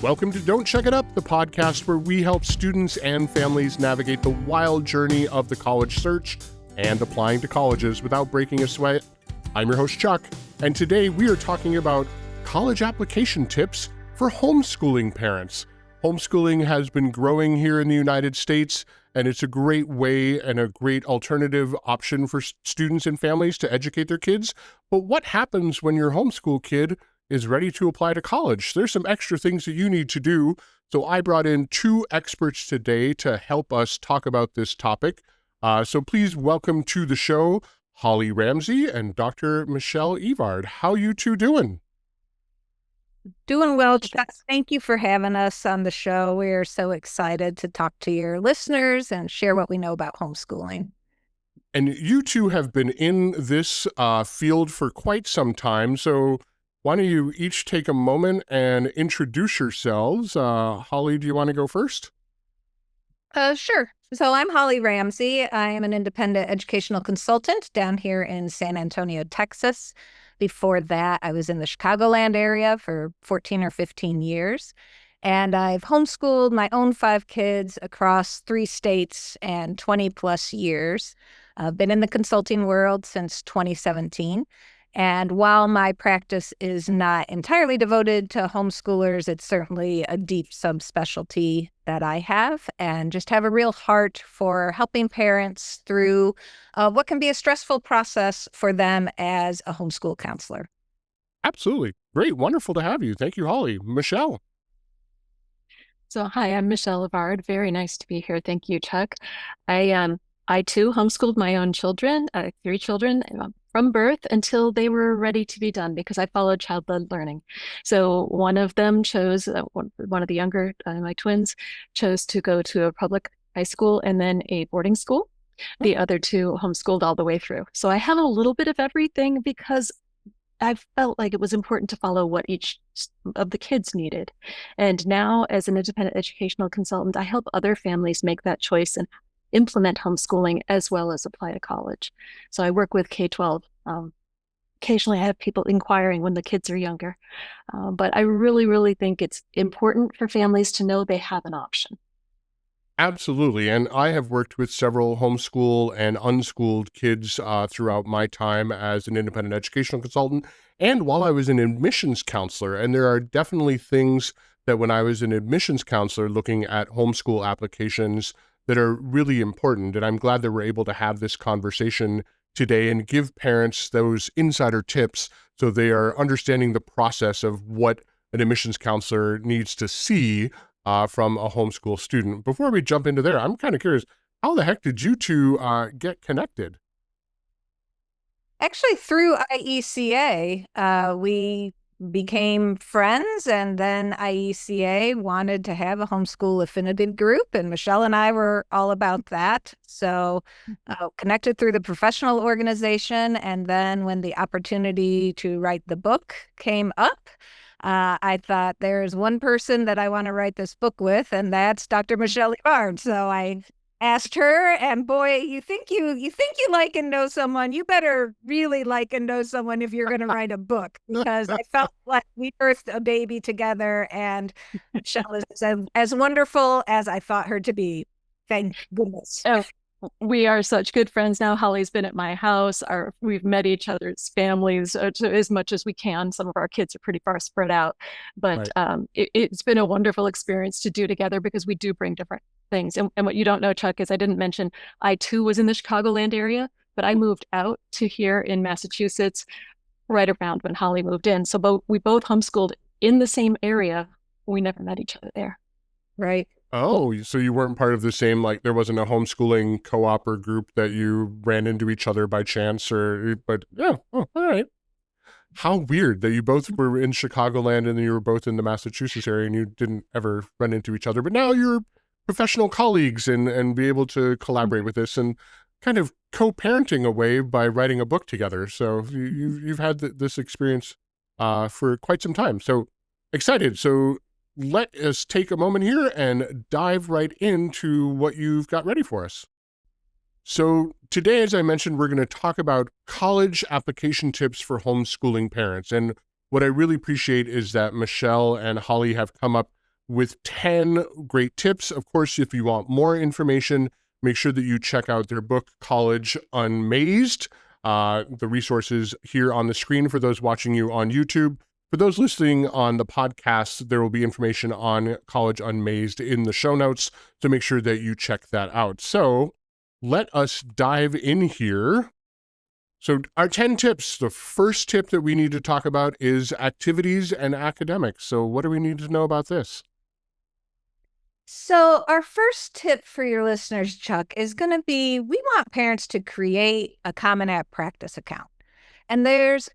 Welcome to Don't Check It Up, the podcast where we help students and families navigate the wild journey of the college search and applying to colleges without breaking a sweat. I'm your host, Chuck, and today we are talking about college application tips for homeschooling parents. Homeschooling has been growing here in the United States, and it's a great way and a great alternative option for students and families to educate their kids. But what happens when your homeschool kid is ready to apply to college? There's some extra things that you need to do. So I brought in two experts today to help us talk about this topic. So please welcome to the show, Holly Ramsey and Dr. Michelle Evard. How you two doing? Doing well, Chuck. Thank you for having us on the show. We are so excited to talk to your listeners and share what we know about homeschooling. And you two have been in this field for quite some time. So why don't you each take a moment and introduce yourselves? Holly, do you want to go first? Sure. So I'm Holly Ramsey. I am an independent educational consultant down here in San Antonio, Texas. Before that, I was in the Chicagoland area for 14 or 15 years. And I've homeschooled my own 5 kids across 3 states and 20 plus years. I've been in the consulting world since 2017. And while my practice is not entirely devoted to homeschoolers, it's certainly a deep subspecialty that I have, and just have a real heart for helping parents through what can be a stressful process for them as a homeschool counselor. Absolutely. Great. Wonderful to have you. Thank you, Holly. Michelle. So hi, I'm Michelle Evard. Very nice to be here. Thank you, Chuck. I too homeschooled my own children, 3 children, from birth until they were ready to be done because I followed child-led learning. So one of them chose, one of the younger, my twins, chose to go to a public high school and then a boarding school. The other 2 homeschooled all the way through. So I have a little bit of everything because I felt like it was important to follow what each of the kids needed. And now as an independent educational consultant, I help other families make that choice and implement homeschooling as well as apply to college. So I work with K-12. Occasionally I have people inquiring when the kids are younger. But I really think it's important for families to know they have an option. Absolutely. And I have worked with several homeschool and unschooled kids throughout my time as an independent educational consultant and while I was an admissions counselor. And there are definitely things that when I was an admissions counselor looking at homeschool applications that are really important. And I'm glad that we're able to have this conversation today and give parents those insider tips so they are understanding the process of what an admissions counselor needs to see from a homeschool student. Before we jump into there, I'm kind of curious, how the heck did you two get connected? Actually, through IECA, we became friends, and then IECA wanted to have a homeschool affinity group, and Michelle and I were all about that. So connected through the professional organization, and then when the opportunity to write the book came up, I thought there's one person that I want to write this book with, and that's Dr. Michelle Evard. So I asked her, and boy, you think you like and know someone, you better really like and know someone if you're going to write a book, because I felt like we birthed a baby together, and Michelle is as wonderful as I thought her to be. Thank goodness. Oh, we are such good friends now. Holly's been at my house. We've met each other's families as much as we can. Some of our kids are pretty far spread out, but right. It's been a wonderful experience to do together because we do bring different things. And what you don't know, Chuck, is I didn't mention I too was in the Chicagoland area, but I moved out to here in Massachusetts right around when Holly moved in. So we both homeschooled in the same area. We never met each other there. Right. Oh, so you weren't part of the same, like there wasn't a homeschooling co-op or group that you ran into each other by chance but yeah, oh, all right. How weird that you both were in Chicagoland and you were both in the Massachusetts area and you didn't ever run into each other, but now you're professional colleagues and be able to collaborate with this and kind of co-parenting away by writing a book together. So you've had this experience for quite some time. So excited. So let us take a moment here and dive right into what you've got ready for us. So today, as I mentioned, we're going to talk about college application tips for homeschooling parents. And what I really appreciate is that Michelle and Holly have come up with 10 great tips. Of course, if you want more information, make sure that you check out their book, College Unmazed. The resources here on the screen for those watching you on YouTube. For those listening on the podcast, there will be information on College Unmazed in the show notes, so make sure that you check that out. So let us dive in here. So our 10 tips, the first tip that we need to talk about is activities and academics. So what do we need to know about this? So our first tip for your listeners, Chuck, is going to be, we want parents to create a Common App practice account. And there's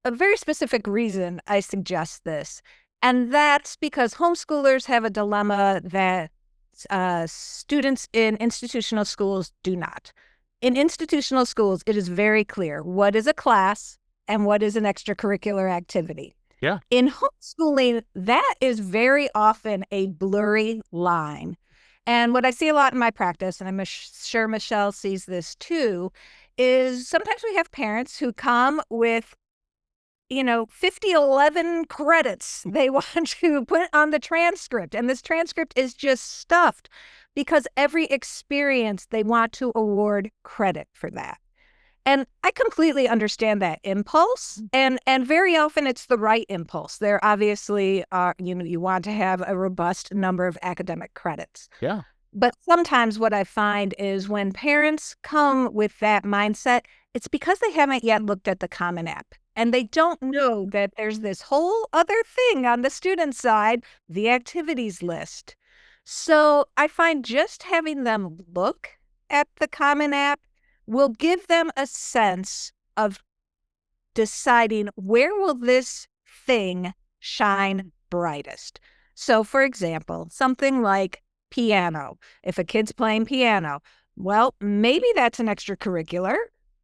a very specific reason I suggest this. And that's because homeschoolers have a dilemma that students in institutional schools do not. In institutional schools, it is very clear what is a class and what is an extracurricular activity. Yeah. In homeschooling, that is very often a blurry line. And what I see a lot in my practice, and I'm sure Michelle sees this too, is sometimes we have parents who come with 11 credits they want to put on the transcript. And this transcript is just stuffed because every experience they want to award credit for that. And I completely understand that impulse. And very often it's the right impulse. There obviously are, you want to have a robust number of academic credits. Yeah. But sometimes what I find is when parents come with that mindset, it's because they haven't yet looked at the Common App. And they don't know that there's this whole other thing on the student side, the activities list. So I find just having them look at the Common App will give them a sense of deciding where will this thing shine brightest. So, for example, something like piano. If a kid's playing piano, well, maybe that's an extracurricular,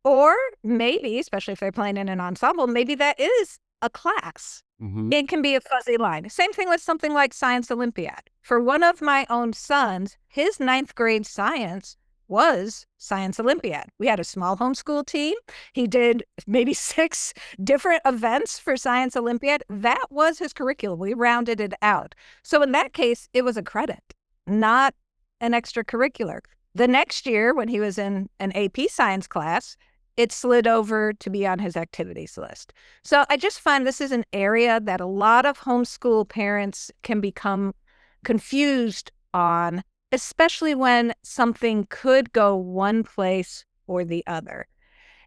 or maybe, especially if they're playing in an ensemble, maybe that is a class. Mm-hmm. It can be a fuzzy line. Same thing with something like Science Olympiad. For one of my own sons, his 9th grade science was Science Olympiad. We had a small homeschool team. He did maybe 6 different events for Science Olympiad. That was his curriculum. We rounded it out. So in that case, it was a credit, not an extracurricular. The next year, when he was in an AP science class, it slid over to be on his activities list. So I just find this is an area that a lot of homeschool parents can become confused on, especially when something could go one place or the other.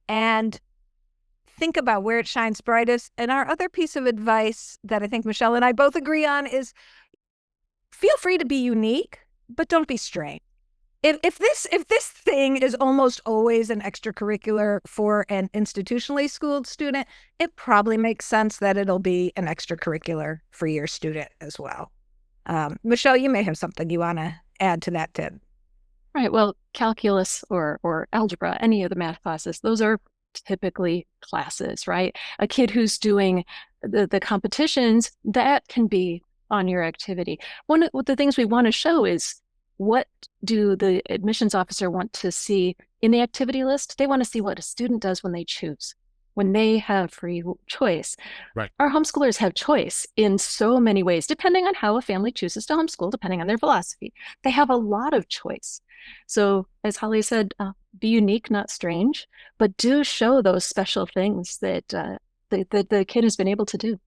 And think about where it shines brightest. And our other piece of advice that I think Michelle and I both agree on is feel free to be unique, but don't be strange. If this thing is almost always an extracurricular for an institutionally schooled student, it probably makes sense that it'll be an extracurricular for your student as well. Michelle, you may have something you want to add to that tip. Right. Well, calculus or algebra, any of the math classes, those are typically classes, right? A kid who's doing the competitions, that can be on your activity. One of the things we want to show is, what do the admissions officer want to see in the activity list? They want to see what a student does when they choose, when they have free choice. Right. Our homeschoolers have choice in so many ways, depending on how a family chooses to homeschool, depending on their philosophy. They have a lot of choice. So as Holly said, be unique, not strange, but do show those special things that the kid has been able to do.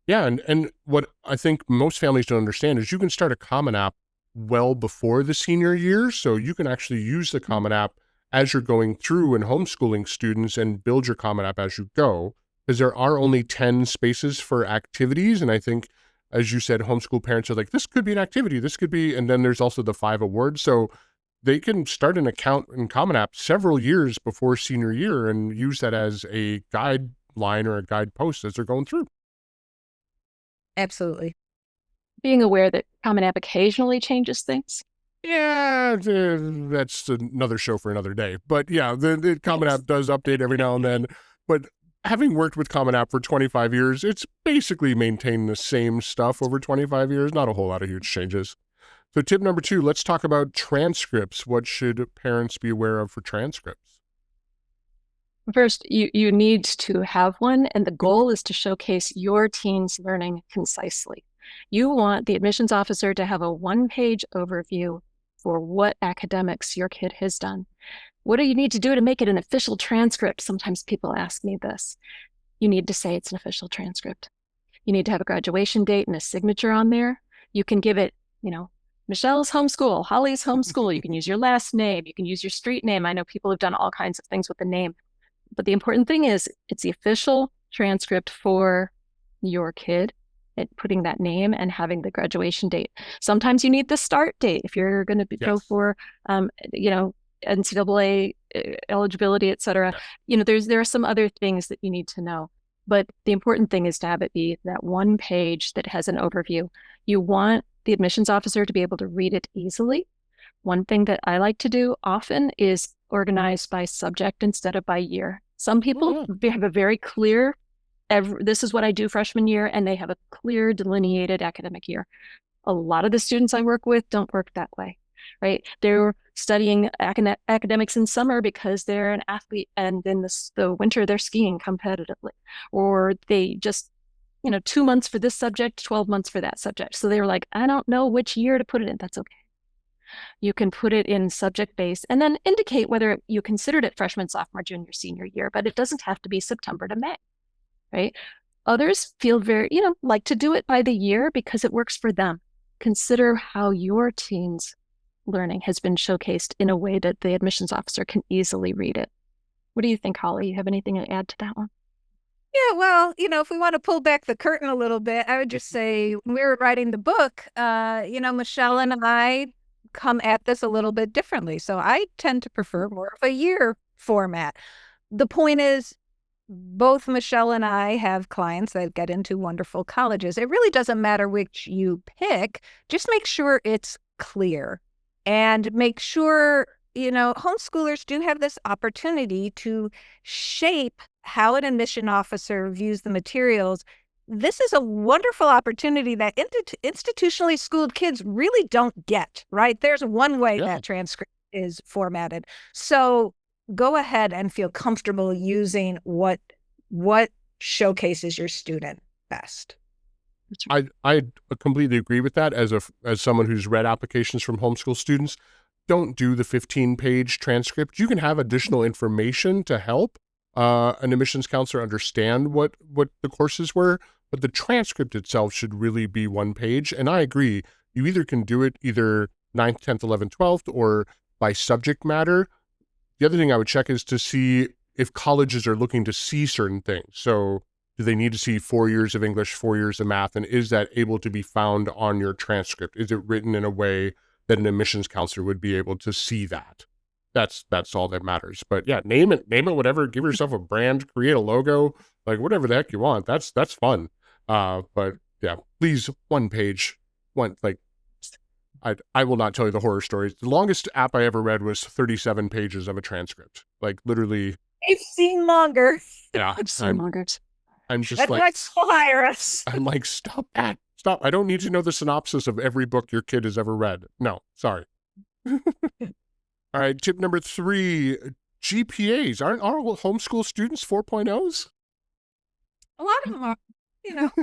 Yeah, and what I think most families don't understand is you can start a Common App well before the senior year, so you can actually use the Common App as you're going through and homeschooling students and build your Common App as you go, because there are only 10 spaces for activities. And I think, as you said, homeschool parents are like, this could be an activity, this could be, and then there's also the 5 awards. So they can start an account in Common App several years before senior year and use that as a guideline or a guidepost as they're going through. Absolutely. Being aware that Common App occasionally changes things. Yeah, that's another show for another day. But yeah, the Common App does update every now and then. But having worked with Common App for 25 years, it's basically maintained the same stuff over 25 years. Not a whole lot of huge changes. So tip number 2, let's talk about transcripts. What should parents be aware of for transcripts? First, you need to have one, and the goal is to showcase your teen's learning concisely. You want the admissions officer to have a one-page overview for what academics your kid has done. What do you need to do to make it an official transcript? Sometimes people ask me this. You need to say it's an official transcript. You need to have a graduation date and a signature on there. You can give it, Michelle's homeschool, Holly's homeschool. You can use your last name. You can use your street name. I know people have done all kinds of things with the name. But the important thing is it's the official transcript for your kid, putting that name and having the graduation date. Sometimes you need the start date if you're going to go for, NCAA eligibility, et cetera. There are some other things that you need to know. But the important thing is to have it be that one page that has an overview. You want the admissions officer to be able to read it easily. One thing that I like to do often is organize by subject instead of by year. Some people have a very clear, this is what I do freshman year, and they have a clear delineated academic year. A lot of the students I work with don't work that way, right? They're studying academics in summer because they're an athlete, and in the winter they're skiing competitively, or they just 2 months for this subject, 12 months for that subject. So they were like, I don't know which year to put it in. That's okay. You can put it in subject base and then indicate whether you considered it freshman, sophomore, junior, senior year, but it doesn't have to be September to May, right? Others feel very, like to do it by the year because it works for them. Consider how your teen's learning has been showcased in a way that the admissions officer can easily read it. What do you think, Holly? You have anything to add to that one? Yeah, well, if we want to pull back the curtain a little bit, I would just say when we were writing the book, Michelle and I come at this a little bit differently. So I tend to prefer more of a year format. The point is, both Michelle and I have clients that get into wonderful colleges. It really doesn't matter which you pick. Just make sure it's clear and make sure, homeschoolers do have this opportunity to shape how an admission officer views the materials. This is a wonderful opportunity that institutionally schooled kids really don't get, right? There's one way that transcript is formatted. So go ahead and feel comfortable using what showcases your student best. I completely agree with that. As someone who's read applications from homeschool students, don't do the 15-page transcript. You can have additional information to help an admissions counselor understand what the courses were, but the transcript itself should really be one page. And I agree. You either can do it either 9th, 10th, 11th, 12th, or by subject matter. The other thing I would check is to see if colleges are looking to see certain things. So do they need to see 4 years of English, 4 years of math, and is that able to be found on your transcript? Is it written in a way that an admissions counselor would be able to see that? That's all that matters. But yeah, name it whatever, give yourself a brand, create a logo, like whatever the heck you want. That's fun. But yeah, please, one page, I will not tell you the horror stories. The longest app I ever read was 37 pages of a transcript. Like literally. I've seen longer. Yeah. I've seen longer. I'm just like, hire us. I'm like, stop that. Stop. I don't need to know the synopsis of every book your kid has ever read. No, sorry. All right, tip number 3, GPAs. Aren't all homeschool students 4.0s? A lot of them are.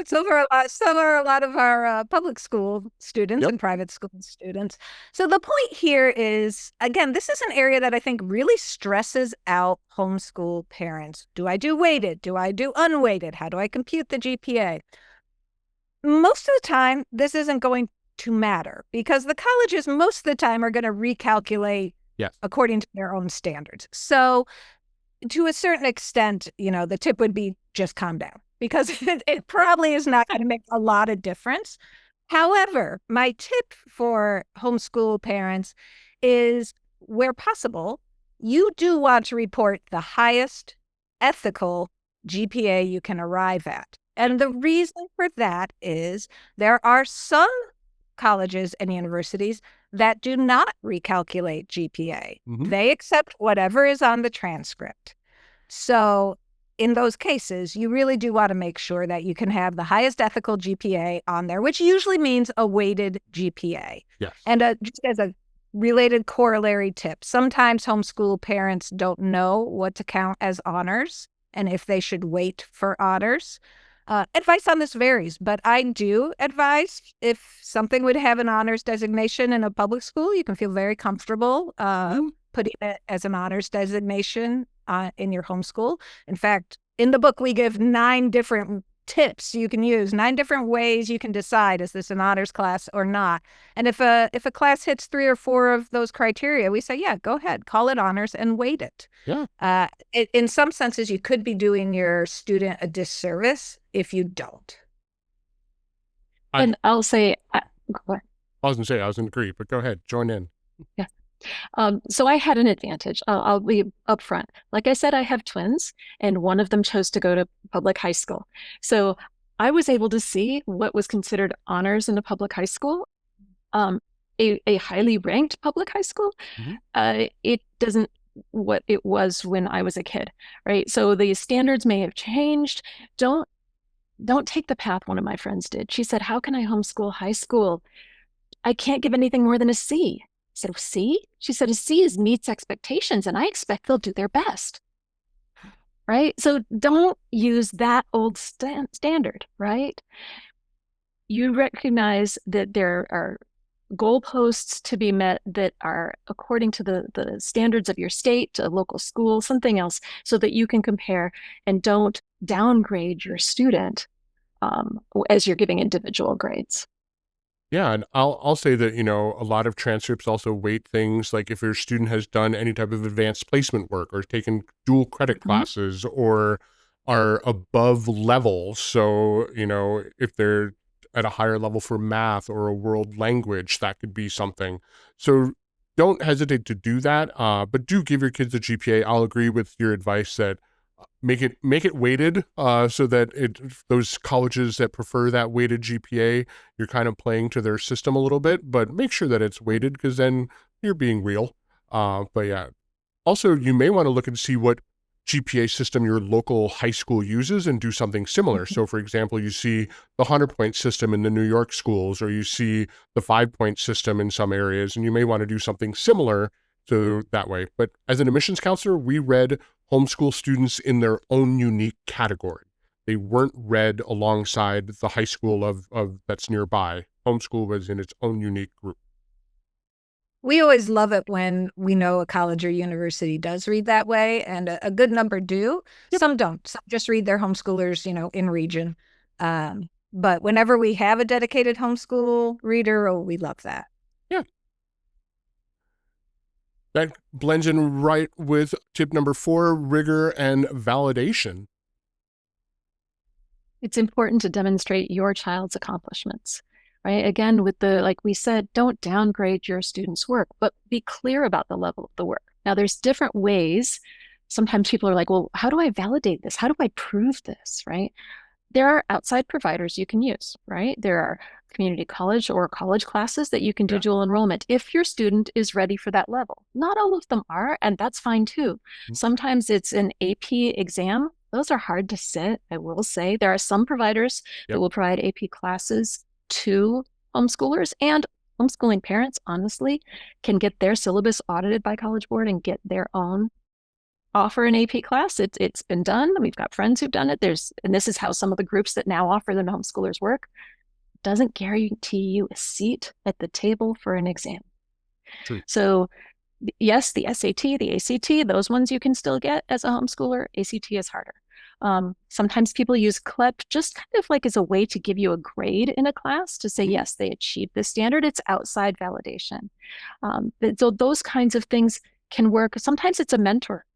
So are a lot of our public school students and private school students. So the point here is, again, this is an area that I think really stresses out homeschool parents. Do I do weighted? Do I do unweighted? How do I compute the GPA? Most of the time, this isn't going to matter because the colleges most of the time are going to recalculate according to their own standards. So to a certain extent, the tip would be just calm down because it probably is not going to make a lot of difference. However, my tip for homeschool parents is where possible, you do want to report the highest ethical GPA you can arrive at. And the reason for that is there are some colleges and universities that do not recalculate GPA. Mm-hmm. They accept whatever is on the transcript. So in those cases, you really do want to make sure that you can have the highest ethical GPA on there, which usually means a weighted GPA. Yes. And just as a related corollary tip, sometimes homeschool parents don't know what to count as honors and if they should wait for honors. Advice on this varies, but I do advise if something would have an honors designation in a public school, you can feel very comfortable putting it as an honors designation in your homeschool. In fact, in the book, we give 9 different tips you can use, 9 different ways you can decide, is this an honors class or not? And if a class hits 3 or 4 of those criteria, we say, yeah, go ahead, call it honors and weight it. Yeah. In some senses, you could be doing your student a disservice if you don't. And I'll say, go ahead. I was going to say, I was going to agree, but go ahead, join in. Yeah. So I had an advantage. I'll be upfront. Like I said, I have twins, and one of them chose to go to public high school. So I was able to see what was considered honors in a public high school, a highly ranked public high school. It doesn't what it was when I was a kid, right? So the standards may have changed. Don't take the path one of my friends did. She said, "How can I homeschool high school? I can't give anything more than a C." I said, "C?" She said, "A C is meets expectations, and I expect they'll do their best." Right? So don't use that old standard, right? You recognize that there are goalposts to be met that are according to the standards of your state, a local school, something else, so that you can compare and don't downgrade your student as you're giving individual grades. Yeah, and I'll say that, a lot of transcripts also weight things like if your student has done any type of advanced placement work or taken dual credit classes or are above level. So, if they're at a higher level for math or a world language, that could be something. So don't hesitate to do that, but do give your kids a GPA. I'll agree with your advice that make it weighted so that those colleges that prefer that weighted GPA, you're kind of playing to their system a little bit, but make sure that it's weighted because then you're being real. But yeah, also you may want to look and see what GPA system your local high school uses and do something similar. So for example, you see the 100-point system in the New York schools, or you see the 5-point system in some areas, and you may want to do something similar to that way. But as an admissions counselor, we read homeschool students in their own unique category. They weren't read alongside the high school of that's nearby. Homeschool was in its own unique group. We always love it when we know a college or university does read that way, and a good number do. Yep. Some don't. Some just read their homeschoolers, in region. But whenever we have a dedicated homeschool reader, we love that. Yeah. That blends in right with tip number 4, rigor and validation. It's important to demonstrate your child's accomplishments, right? Again, like we said, don't downgrade your student's work, but be clear about the level of the work. Now, there's different ways. Sometimes people are like, well, how do I validate this? How do I prove this, right? There are outside providers you can use, right? There are community college or college classes that you can do dual enrollment if your student is ready for that level. Not all of them are, and that's fine too. Sometimes it's an AP exam. Those are hard to sit, I will say. There are some providers that will provide AP classes to homeschoolers, and homeschooling parents, honestly, can get their syllabus audited by College Board and get their own offer an AP class. It's been done. We've got friends who've done it. And this is how some of the groups that now offer them to homeschoolers work. Doesn't guarantee you a seat at the table for an exam. True. So yes, the SAT, the ACT, those ones you can still get as a homeschooler. ACT is harder. Sometimes people use CLEP just kind of like as a way to give you a grade in a class to say, yes, they achieved this standard. It's outside validation. So those kinds of things can work. Sometimes it's a mentor.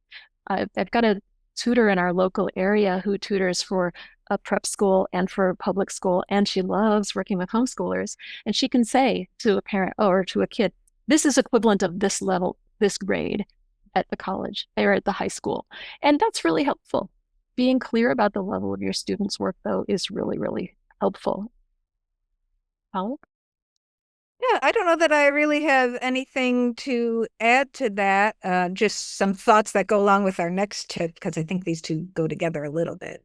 I've got a tutor in our local area who tutors for a prep school and for public school, and she loves working with homeschoolers. And she can say to a parent or to a kid, this is equivalent of this level, this grade at the college or at the high school. And that's really helpful. Being clear about the level of your students' work, though, is really, really helpful. Paula? Yeah, I don't know that I really have anything to add to that. Just some thoughts that go along with our next tip, because I think these two go together a little bit.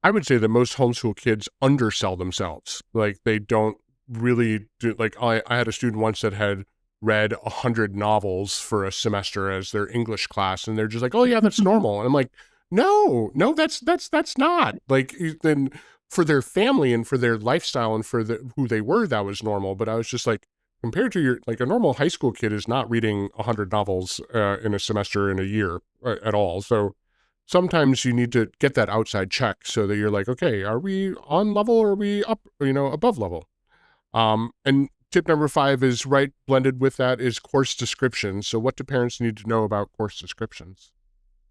I would say that most homeschool kids undersell themselves. Like they don't really do, like I had a student once that had read 100 novels for a semester as their English class, and they're just like, oh yeah, that's normal. And I'm like, no, that's not. Like then for their family and for their lifestyle and for who they were, that was normal. But I was just like, compared to a normal high school kid is not reading 100 novels in a semester in a year at all. So sometimes you need to get that outside check so that you're like, okay, are we on level or are we up, above level? And tip number 5 is blended with that is course descriptions. So what do parents need to know about course descriptions?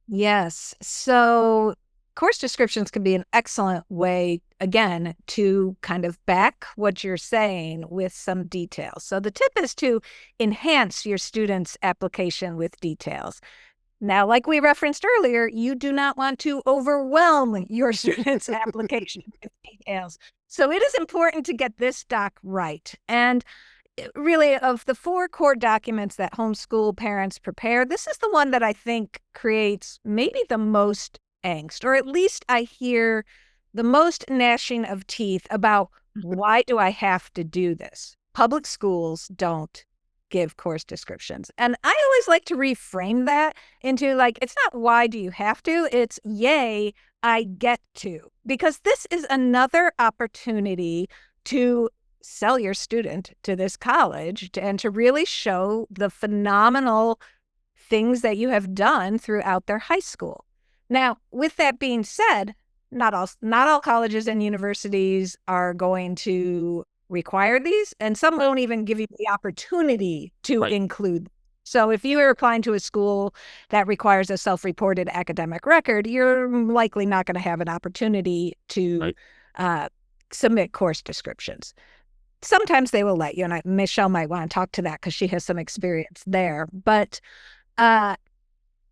Yes. So course descriptions can be an excellent way, again, to kind of back what you're saying with some details. So the tip is to enhance your student's application with details. Now, like we referenced earlier, you do not want to overwhelm your student's application with details. So it is important to get this doc right. And really, of the 4 core documents that homeschool parents prepare, this is the one that I think creates maybe the most angst, or at least I hear the most gnashing of teeth about why do I have to do this? Public schools don't give course descriptions. And I always like to reframe that into it's not why do you have to, it's yay, I get to. Because this is another opportunity to sell your student to this college and to really show the phenomenal things that you have done throughout their high school. Now, with that being said, not all colleges and universities are going to require these, and some won't even give you the opportunity to include. So if you are applying to a school that requires a self-reported academic record, you're likely not going to have an opportunity to submit course descriptions. Sometimes they will let you, and Michelle might want to talk to that because she has some experience there. But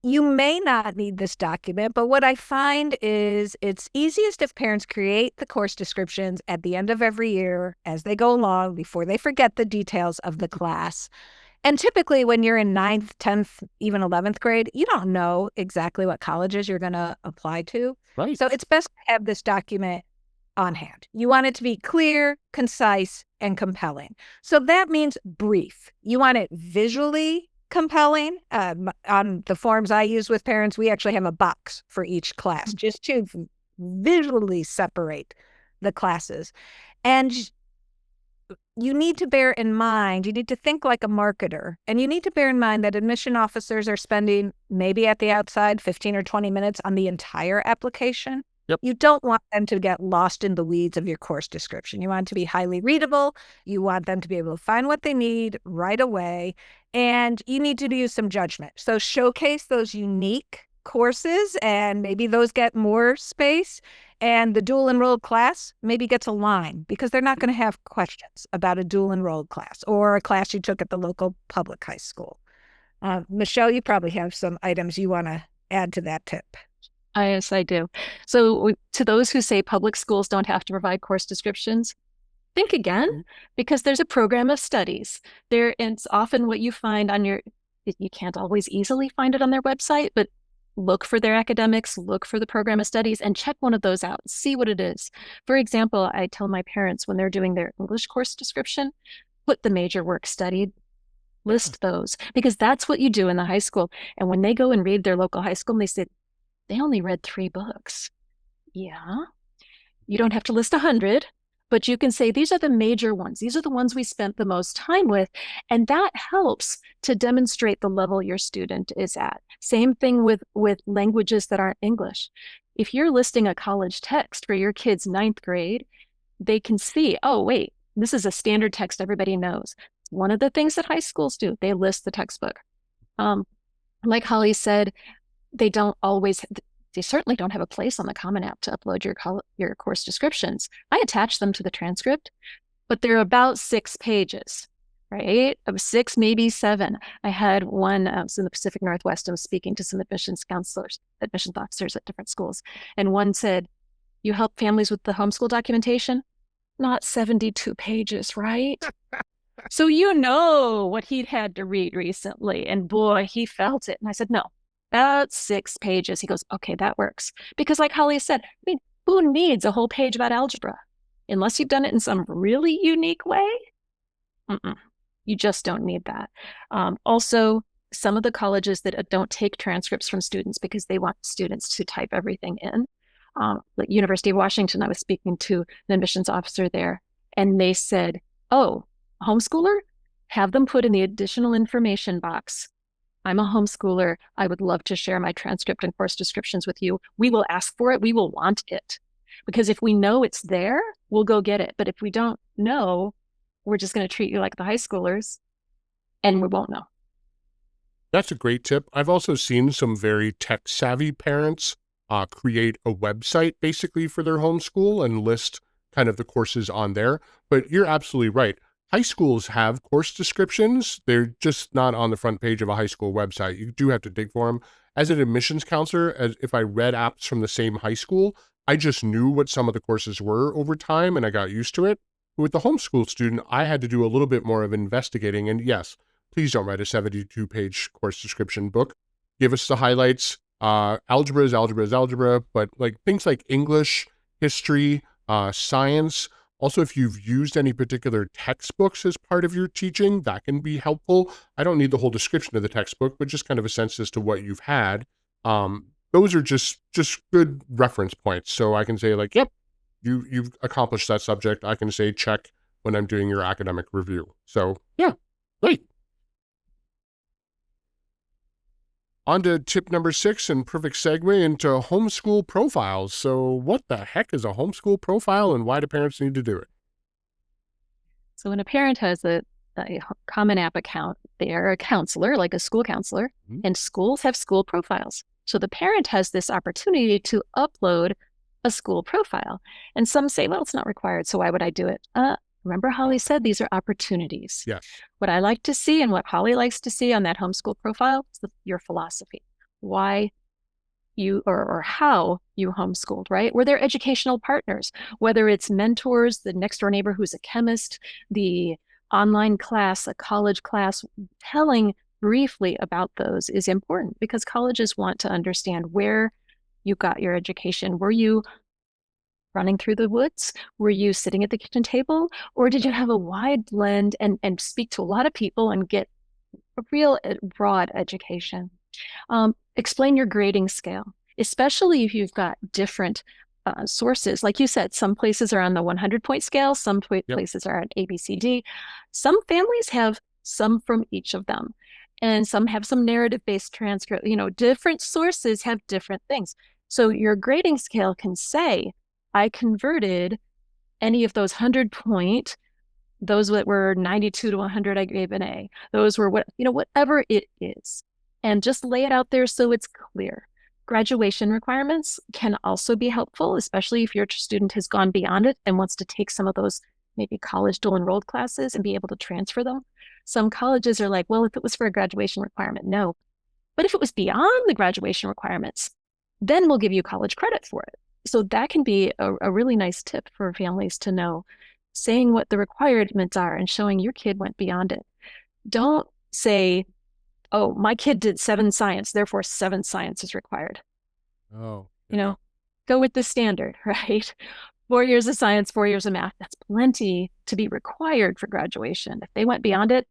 you may not need this document, but what I find is it's easiest if parents create the course descriptions at the end of every year as they go along before they forget the details of the class. And typically when you're in 9th, 10th, even 11th grade, you don't know exactly what colleges you're going to apply to. Right. So it's best to have this document on hand. You want it to be clear, concise, and compelling. So that means brief. You want it visually compelling. On the forms I use with parents, we actually have a box for each class just to visually separate the classes. And you need to bear in mind, you need to think like a marketer, and you need to bear in mind that admission officers are spending maybe at the outside 15 or 20 minutes on the entire application. Yep. You don't want them to get lost in the weeds of your course description. You want it to be highly readable. You want them to be able to find what they need right away. And you need to use some judgment. So showcase those unique courses, and maybe those get more space. And the dual enrolled class maybe gets a line because they're not going to have questions about a dual enrolled class or a class you took at the local public high school. Michelle, you probably have some items you want to add to that tip. Yes, I do. So to those who say public schools don't have to provide course descriptions, think again, because there's a program of studies. It's often what you find on you can't always easily find it on their website, but look for their academics, look for the program of studies, and check one of those out, see what it is. For example, I tell my parents when they're doing their English course description, put the major work studied, list those, because that's what you do in the high school. And when they go and read their local high school and they say, they only read 3 books. Yeah, you don't have to list 100, but you can say, these are the major ones. These are the ones we spent the most time with. And that helps to demonstrate the level your student is at. Same thing with languages that aren't English. If you're listing a college text for your kid's 9th grade, they can see, oh, wait, this is a standard text everybody knows. One of the things that high schools do, they list the textbook. Like Holly said, they certainly don't have a place on the Common App to upload your course descriptions. I attach them to the transcript, but they're about 6 pages, right? Of 6, maybe 7. I had one, I was in the Pacific Northwest, I was speaking to some admissions officers at different schools. And one said, you help families with the homeschool documentation? Not 72 pages, right? So you know what he'd had to read recently. And boy, he felt it. And I said, no. About 6 pages. He goes, okay, that works. Because like Holly said, I mean, who needs a whole page about algebra? Unless you've done it in some really unique way, you just don't need that. Also, some of the colleges that don't take transcripts from students because they want students to type everything in, like University of Washington. I was speaking to an admissions officer there, and they said, oh, homeschooler, have them put in the additional information box. I'm a homeschooler. I would love to share my transcript and course descriptions with you. We will ask for it. We will want it. Because if we know it's there, we'll go get it. But if we don't know, we're just going to treat you like the high schoolers, and we won't know. That's a great tip. I've also seen some very tech-savvy parents create a website basically for their homeschool and list kind of the courses on there. But you're absolutely right. High schools have course descriptions. They're just not on the front page of a high school website. You do have to dig for them. As an admissions counselor, if I read apps from the same high school, I just knew what some of the courses were over time and I got used to it. With the homeschool student, I had to do a little bit more of investigating. And yes, please don't write a 72-page course description book. Give us the highlights. Algebra is algebra is algebra, but like things like English, history, science. Also, if you've used any particular textbooks as part of your teaching, that can be helpful. I don't need the whole description of the textbook, but just kind of a sense as to what you've had. Those are just good reference points. So I can say like, yep, you've accomplished that subject. I can say check when I'm doing your academic review. So yeah, great. On to tip number 6 and perfect segue into homeschool profiles. So what the heck is a homeschool profile and why do parents need to do it? So when a parent has a Common App account, they are a counselor, like a school counselor, and schools have school profiles. So the parent has this opportunity to upload a school profile. And some say, well, it's not required, so why would I do it? Remember Holly said these are opportunities. Yes. What I like to see and what Holly likes to see on that homeschool profile is your philosophy. Why you or how you homeschooled, right? Were there educational partners, whether it's mentors, the next door neighbor who's a chemist, the online class, a college class. Telling briefly about those is important because colleges want to understand where you got your education. Were you running through the woods? Were you sitting at the kitchen table? Or did you have a wide blend and speak to a lot of people and get a real broad education? Explain your grading scale, especially if you've got different sources. Like you said, some places are on the 100-point scale, some places are at ABCD. Some families have some from each of them. And some have some narrative-based transcript. Different sources have different things. So your grading scale can say, I converted any of those 100-point, those that were 92 to 100, I gave an A. Those were whatever it is. And just lay it out there so it's clear. Graduation requirements can also be helpful, especially if your student has gone beyond it and wants to take some of those maybe college dual enrolled classes and be able to transfer them. Some colleges are like, well, if it was for a graduation requirement, no. But if it was beyond the graduation requirements, then we'll give you college credit for it. So that can be a really nice tip for families to know, saying what the requirements are and showing your kid went beyond it. Don't say, oh, my kid did 7 science, therefore 7 science is required. Oh, Go with the standard, right? 4 years of science, 4 years of math, that's plenty to be required for graduation. If they went beyond it,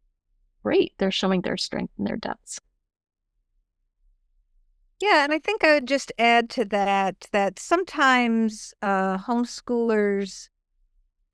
great, they're showing their strength and their depths. Yeah, and I think I would just add to that sometimes homeschoolers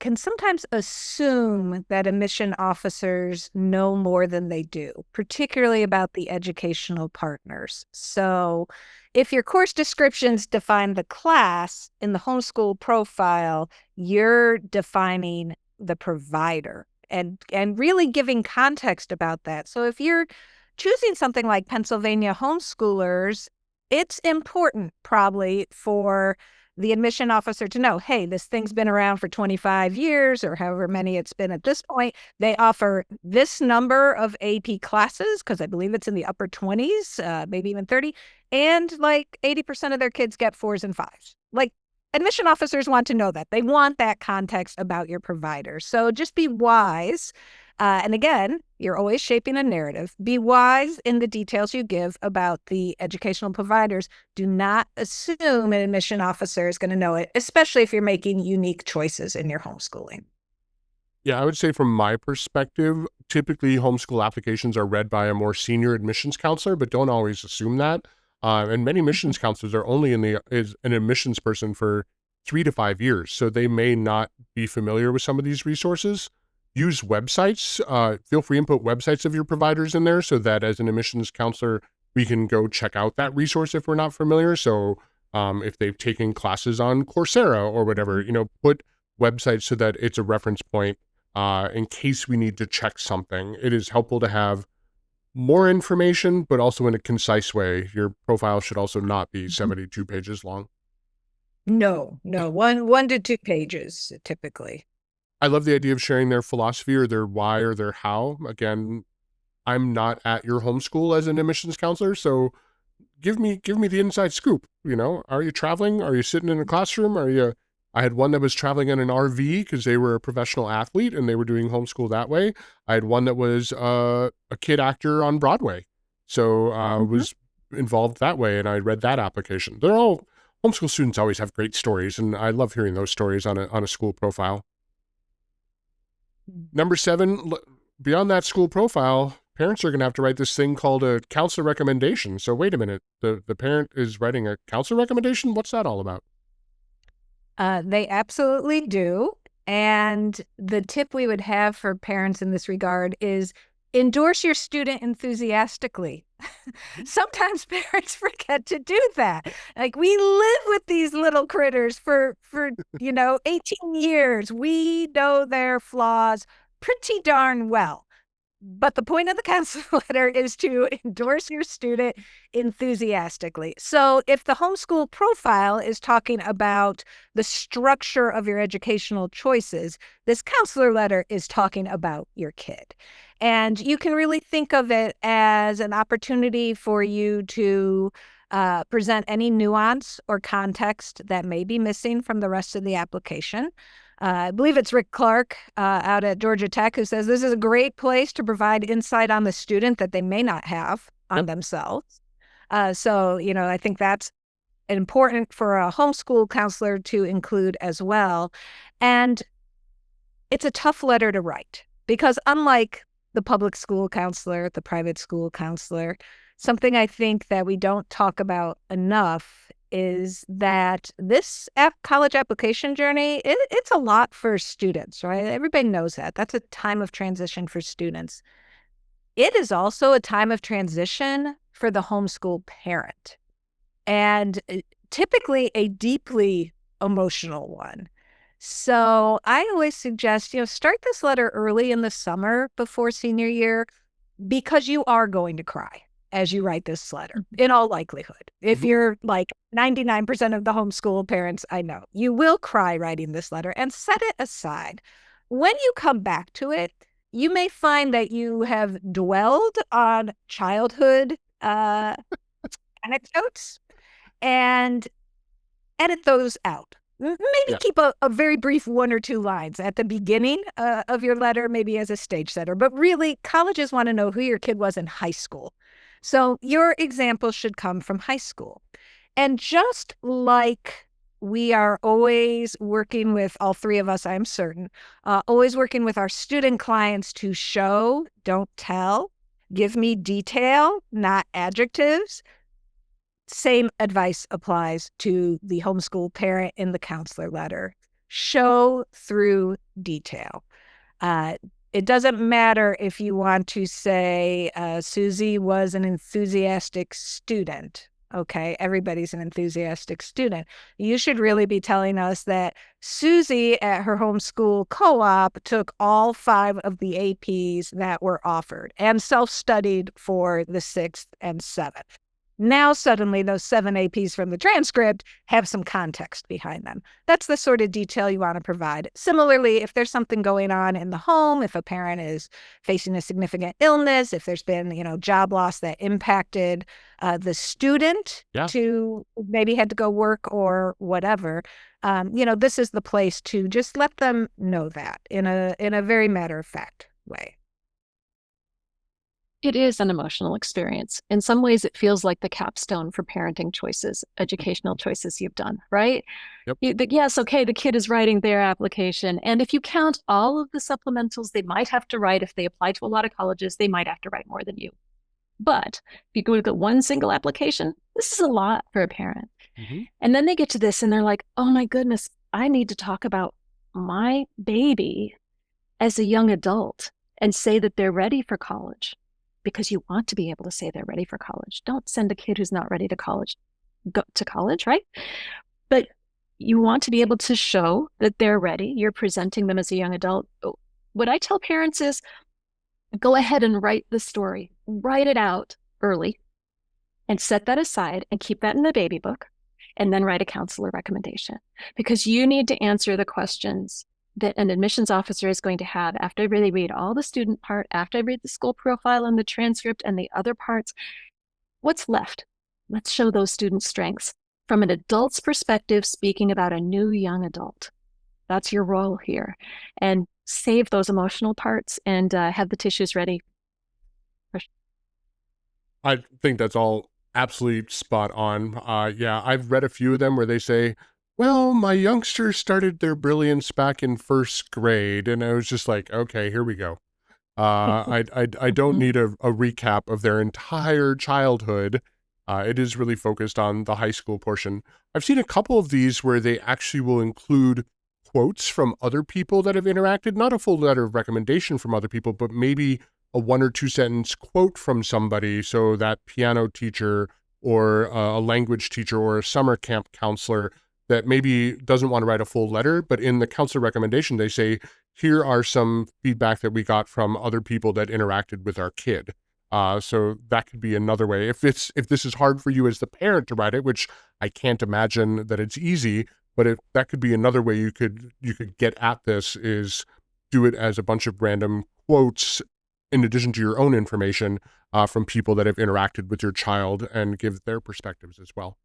can sometimes assume that admission officers know more than they do, particularly about the educational partners. So if your course descriptions define the class in the homeschool profile, you're defining the provider and really giving context about that. So if you're choosing something like Pennsylvania homeschoolers, it's important probably for the admission officer to know, hey, this thing's been around for 25 years or however many it's been at this point. They offer this number of AP classes, because I believe it's in the upper 20s, maybe even 30, and like 80% of their kids get 4s and 5s. Like, admission officers want to know that. They want that context about your provider. So just be wise. And again, you're always shaping a narrative. Be wise in the details you give about the educational providers. Do not assume an admission officer is going to know it, especially if you're making unique choices in your homeschooling. Yeah, I would say from my perspective, typically homeschool applications are read by a more senior admissions counselor, but don't always assume that. And many admissions counselors are only is an admissions person for 3 to 5 years, so they may not be familiar with some of these resources. Use websites. Feel free and put websites of your providers in there so that as an admissions counselor, we can go check out that resource if we're not familiar. So if they've taken classes on Coursera or whatever, put websites so that it's a reference point in case we need to check something. It is helpful to have more information, but also in a concise way. Your profile should also not be 72 pages long. No, 1 to 2 pages typically. I love the idea of sharing their philosophy or their why or their how. Again, I'm not at your homeschool as an admissions counselor, so give me the inside scoop. Are you traveling? Are you sitting in a classroom? I had one that was traveling in an RV because they were a professional athlete and they were doing homeschool that way. I had one that was a kid actor on Broadway, so was involved that way, and I read that application. They're all homeschool students always have great stories, and I love hearing those stories on a school profile. Number 7, beyond that school profile, parents are going to have to write this thing called a counselor recommendation. So wait a minute, the parent is writing a counselor recommendation? What's that all about? They absolutely do. And the tip we would have for parents in this regard is endorse your student enthusiastically. Sometimes parents forget to do that. Like, we live with these little critters for 18 years. We know their flaws pretty darn well. But the point of the counselor letter is to endorse your student enthusiastically. So if the homeschool profile is talking about the structure of your educational choices, this counselor letter is talking about your kid. And you can really think of it as an opportunity for you to present any nuance or context that may be missing from the rest of the application. I believe it's Rick Clark out at Georgia Tech who says this is a great place to provide insight on the student that they may not have on themselves. So, I think that's important for a homeschool counselor to include as well. And it's a tough letter to write because unlike the public school counselor, the private school counselor, something I think that we don't talk about enough is that this college application journey, it's a lot for students, right? Everybody knows that. That's a time of transition for students. It is also a time of transition for the homeschool parent, and typically a deeply emotional one. So I always suggest, start this letter early in the summer before senior year because you are going to cry as you write this letter, in all likelihood. If you're like 99% of the homeschool parents I know, you will cry writing this letter, and set it aside. When you come back to it, you may find that you have dwelled on childhood anecdotes and edit those out. Maybe keep a very brief 1 or 2 lines at the beginning of your letter, maybe as a stage setter. But really, colleges want to know who your kid was in high school. So your example should come from high school. And just like we are always working with, all 3 of us, I'm certain, always working with our student clients to show, don't tell, give me detail, not adjectives. Same advice applies to the homeschool parent in the counselor letter. Show through detail. It doesn't matter if you want to say Susie was an enthusiastic student. Okay, everybody's an enthusiastic student. You should really be telling us that Susie at her homeschool co-op took all 5 of the APs that were offered and self-studied for the 6th and 7th. Now, suddenly, those 7 APs from the transcript have some context behind them. That's the sort of detail you want to provide. Similarly, if there's something going on in the home, if a parent is facing a significant illness, if there's been, job loss that impacted the student to maybe had to go work or whatever, this is the place to just let them know that in a very matter-of-fact way. It is an emotional experience. In some ways, it feels like the capstone for parenting choices, educational choices you've done, right? Yep. Yes, okay, the kid is writing their application. And if you count all of the supplementals they might have to write, if they apply to a lot of colleges, they might have to write more than you. But if you go to one single application, this is a lot for a parent. Mm-hmm. And then they get to this and they're like, oh my goodness, I need to talk about my baby as a young adult and say that they're ready for college, because you want to be able to say they're ready for college. Don't send a kid who's not ready to go to college, right? But you want to be able to show that they're ready. You're presenting them as a young adult. What I tell parents is, go ahead and write the story, write it out early and set that aside and keep that in the baby book, and then write a counselor recommendation, because you need to answer the questions that an admissions officer is going to have after they read all the student part, after I read the school profile and the transcript and the other parts. What's left? Let's show those students' strengths from an adult's perspective, speaking about a new young adult. That's your role here. And save those emotional parts and have the tissues ready. I think that's all absolutely spot on. Yeah, I've read a few of them where they say, well, my youngsters started their brilliance back in first grade. And I was just like, okay, here we go. I don't need a recap of their entire childhood. It is really focused on the high school portion. I've seen a couple of these where they actually will include quotes from other people that have interacted, not a full letter of recommendation from other people, but maybe a 1 or 2 sentence quote from somebody. So that piano teacher or a language teacher or a summer camp counselor that maybe doesn't want to write a full letter, but in the counselor recommendation, they say, here are some feedback that we got from other people that interacted with our kid. So that could be another way. If this is hard for you as the parent to write it, which I can't imagine that it's easy, but that could be another way you could get at this, is do it as a bunch of random quotes in addition to your own information from people that have interacted with your child, and give their perspectives as well.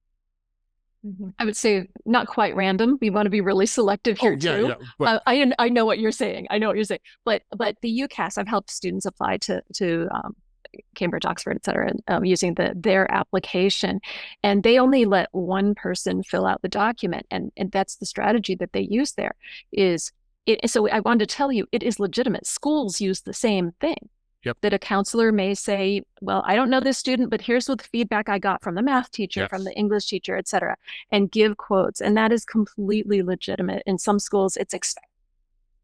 I would say not quite random. We want to be really selective here too. Yeah, but I know what you're saying. I know what you're saying. But the UCAS, I've helped students apply to Cambridge, Oxford, et cetera, using their application, and they only let one person fill out the document, and that's the strategy that they use there. So I wanted to tell you, it is legitimate. Schools use the same thing. Yep. That a counselor may say, well, I don't know this student, but here's what the feedback I got from the math teacher, Yes. from the English teacher, et cetera, and give quotes. And that is completely legitimate. In some schools, it's expected.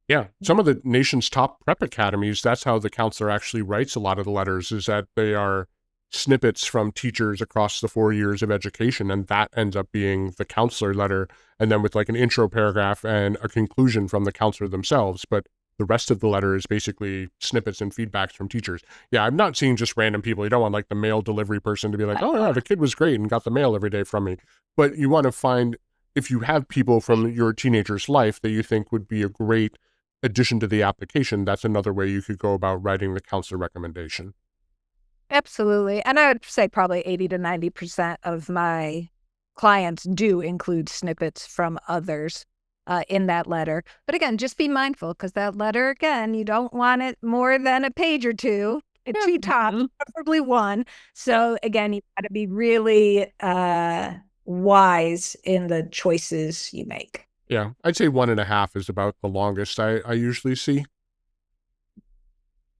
Yeah, some of the nation's top prep academies, that's how the counselor actually writes a lot of the letters, is that they are snippets from teachers across the 4 years of education, and that ends up being the counselor letter, and then with like an intro paragraph and a conclusion from the counselor themselves. But the rest of the letter is basically snippets and feedbacks from teachers. Yeah, I'm not seeing just random people. You don't want like the mail delivery person to be like, oh yeah, the kid was great and got the mail every day from me. But you want to find, if you have people from your teenager's life that you think would be a great addition to the application, that's another way you could go about writing the counselor recommendation. Absolutely. And I would say probably 80 to 90% of my clients do include snippets from others in that letter. But again, just be mindful, because that letter, again, you don't want it more than a page or two. It's two tops, preferably one. So again, you got to be really wise in the choices you make. Yeah, I'd say 1.5 is about the longest I usually see.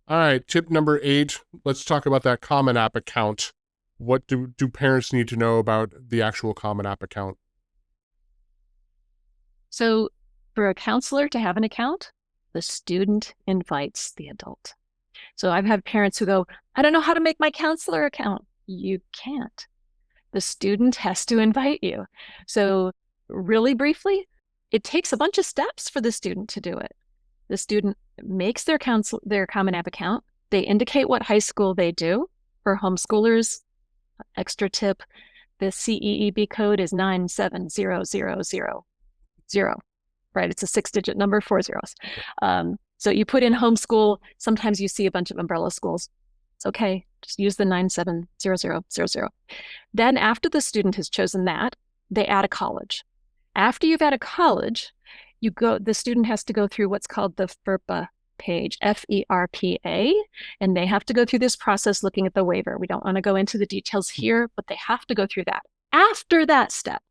All right, tip number 8. Let's talk about that Common App account. What do parents need to know about the actual Common App account? So for a counselor to have an account, the student invites the adult. So I've had parents who go, I don't know how to make my counselor account. You can't. The student has to invite you. So really briefly, it takes a bunch of steps for the student to do it. The student makes their Common App account. They indicate what high school they do. For homeschoolers, extra tip, the CEEB code is 97000. Right? It's a 6-digit number, 4 zeros. So you put in homeschool. Sometimes you see a bunch of umbrella schools. It's okay. Just use the 970000. Then after the student has chosen that, they add a college. After you've added a college, the student has to go through what's called the FERPA page, FERPA, and they have to go through this process looking at the waiver. We don't want to go into the details here, but they have to go through that. After that step,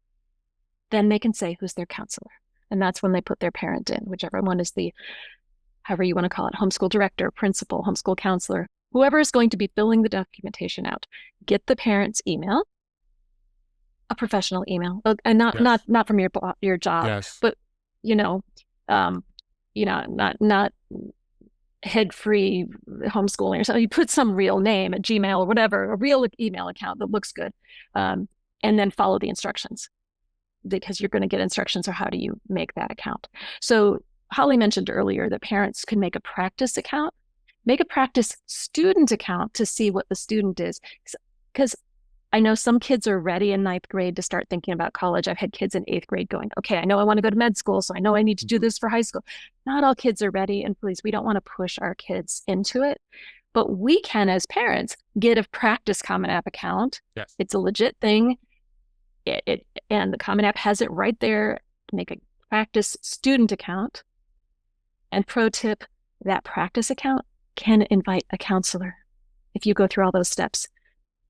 then they can say who's their counselor. And that's when they put their parent in, whichever one is however you want to call it, homeschool director, principal, homeschool counselor. whoever is going to be filling the documentation out, get the parent's email, a professional email, and not from your job, Yes. but not head-free homeschooling or something. You put some real name at Gmail or whatever, a real email account that looks good, and then follow the instructions, because you're going to get instructions on how do you make that account. So Holly mentioned earlier that parents can make a practice account, make a practice student account to see what the student is. Because I know some kids are ready in 9th grade to start thinking about college. I've had kids in 8th grade going, okay, I know I want to go to med school, so I know I need to do this for high school. Not all kids are ready, and please, we don't want to push our kids into it. But we can, as parents, get a practice Common App account. Yes. It's a legit thing. And the Common App has it right there. Make a practice student account. And pro tip, that practice account can invite a counselor if you go through all those steps.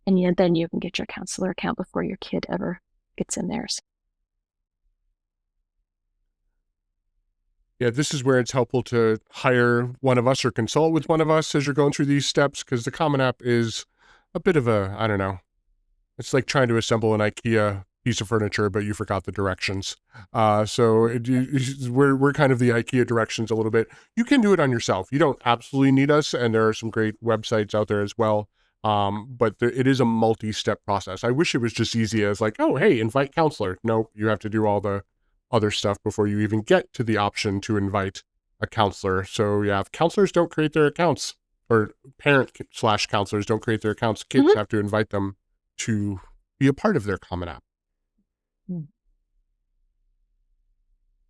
And then you can get your counselor account before your kid ever gets in theirs. Yeah, this is where it's helpful to hire one of us or consult with one of us as you're going through these steps, because the Common App is a bit of a, I don't know, it's like trying to assemble an IKEA piece of furniture, but you forgot the directions. So we're kind of the IKEA directions a little bit. You can do it on yourself. You don't absolutely need us, and there are some great websites out there as well. But it is a multi-step process. I wish it was just easy as like, oh, hey, invite counselor. No, you have to do all the other stuff before you even get to the option to invite a counselor. So yeah, if counselors don't create their accounts, or parent/counselors don't create their accounts, kids have to invite them to be a part of their Common App.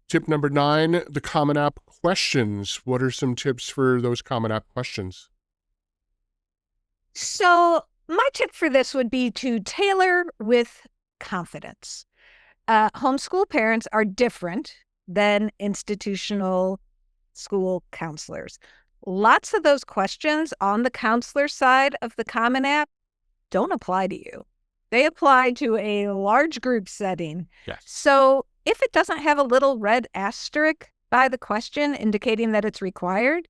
Tip number 9, the Common App questions. What are some tips for those Common App questions? So my tip for this would be to tailor with confidence. Homeschool parents are different than institutional school counselors. Lots of those questions on the counselor side of the Common App don't apply to you. They apply to a large group setting. Yes. So if it doesn't have a little red asterisk by the question indicating that it's required,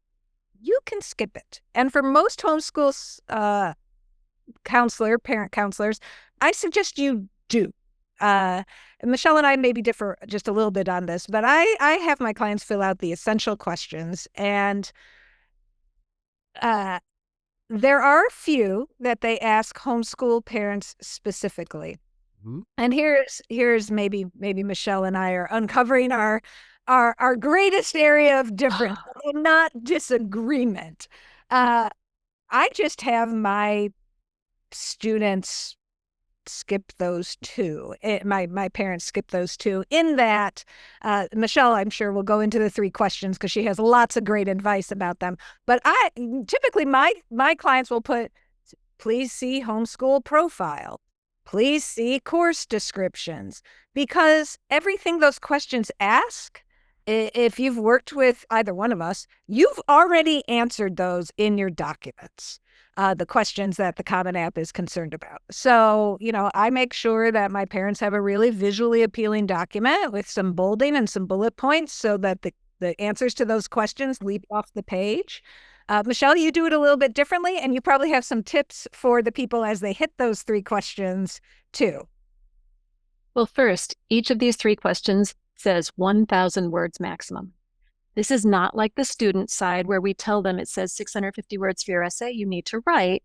you can skip it. And for most homeschool parent counselors, I suggest you do. Michelle and I maybe differ just a little bit on this, but I have my clients fill out the essential questions, and there are a few that they ask homeschool parents specifically. And here's maybe Michelle and I are uncovering our greatest area of difference, not disagreement. I just have my students skip those two. My parents skip those two. In that, Michelle, I'm sure, will go into the 3 questions because she has lots of great advice about them. But typically my clients will put, please see homeschool profile. Please see course descriptions, because everything those questions ask, if you've worked with either one of us, you've already answered those in your documents, the questions that the Common App is concerned about. So, I make sure that my parents have a really visually appealing document with some bolding and some bullet points so that the answers to those questions leap off the page. Michelle, you do it a little bit differently, and you probably have some tips for the people as they hit those 3 questions too. Well, first, each of these 3 questions says 1,000 words maximum. This is not like the student side where we tell them it says 650 words for your essay. You need to write